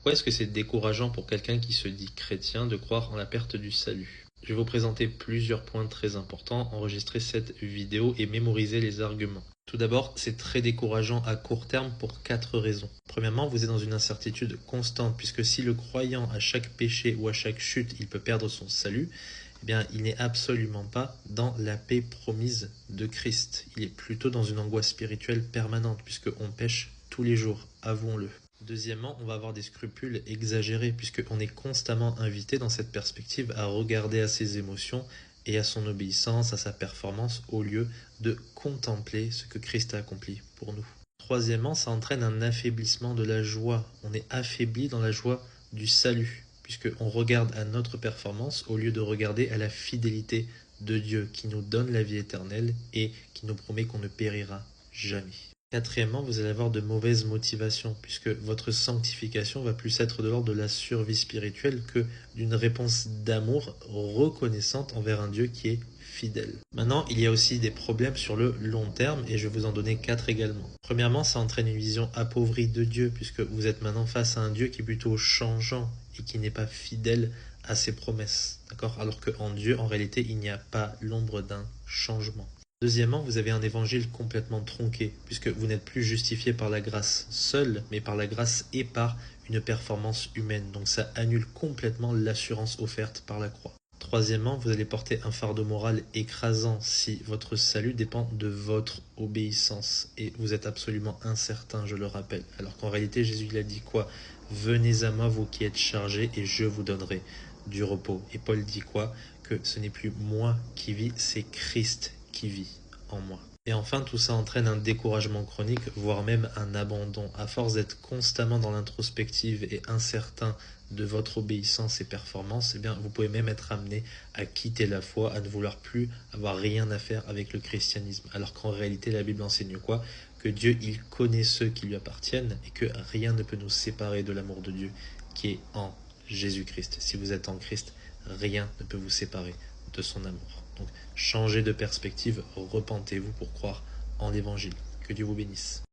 Pourquoi est-ce que c'est décourageant pour quelqu'un qui se dit chrétien de croire en la perte du salut? Je vais vous présenter plusieurs points très importants, enregistrer cette vidéo et mémoriser les arguments. Tout d'abord, c'est très décourageant à court terme pour 4 raisons. Premièrement, vous êtes dans une incertitude constante, puisque si le croyant à chaque péché ou à chaque chute, il peut perdre son salut, eh bien, il n'est absolument pas dans la paix promise de Christ. Il est plutôt dans une angoisse spirituelle permanente, puisqu'on pêche tous les jours, avouons-le. Deuxièmement, on va avoir des scrupules exagérés, puisqu'on est constamment invité dans cette perspective à regarder à ses émotions et à son obéissance, à sa performance, au lieu de contempler ce que Christ a accompli pour nous. Troisièmement, ça entraîne un affaiblissement de la joie. On est affaibli dans la joie du salut, puisqu'on regarde à notre performance au lieu de regarder à la fidélité de Dieu qui nous donne la vie éternelle et qui nous promet qu'on ne périra jamais. Quatrièmement, vous allez avoir de mauvaises motivations, puisque votre sanctification va plus être de l'ordre de la survie spirituelle que d'une réponse d'amour reconnaissante envers un Dieu qui est fidèle. Maintenant, il y a aussi des problèmes sur le long terme, et je vais vous en donner 4 également. Premièrement, ça entraîne une vision appauvrie de Dieu, puisque vous êtes maintenant face à un Dieu qui est plutôt changeant et qui n'est pas fidèle à ses promesses. D'accord? Alors qu'en Dieu, en réalité, il n'y a pas l'ombre d'un changement. Deuxièmement, vous avez un évangile complètement tronqué, puisque vous n'êtes plus justifié par la grâce seule, mais par la grâce et par une performance humaine. Donc ça annule complètement l'assurance offerte par la croix. Troisièmement, vous allez porter un fardeau moral écrasant si votre salut dépend de votre obéissance. Et vous êtes absolument incertain, je le rappelle. Alors qu'en réalité, Jésus il a dit quoi? Venez à moi, vous qui êtes chargés, et je vous donnerai du repos. Et Paul dit quoi? Que ce n'est plus moi qui vis, c'est Christ qui vit en moi. Et enfin, tout ça entraîne un découragement chronique, voire même un abandon. À force d'être constamment dans l'introspective et incertain de votre obéissance et performance, eh bien, vous pouvez même être amené à quitter la foi, à ne vouloir plus avoir rien à faire avec le christianisme. Alors qu'en réalité, la Bible enseigne quoi? Que Dieu, il connaît ceux qui lui appartiennent et que rien ne peut nous séparer de l'amour de Dieu qui est en Jésus-Christ. Si vous êtes en Christ, rien ne peut vous séparer de son amour. Donc, changez de perspective, repentez-vous pour croire en l'évangile. Que Dieu vous bénisse.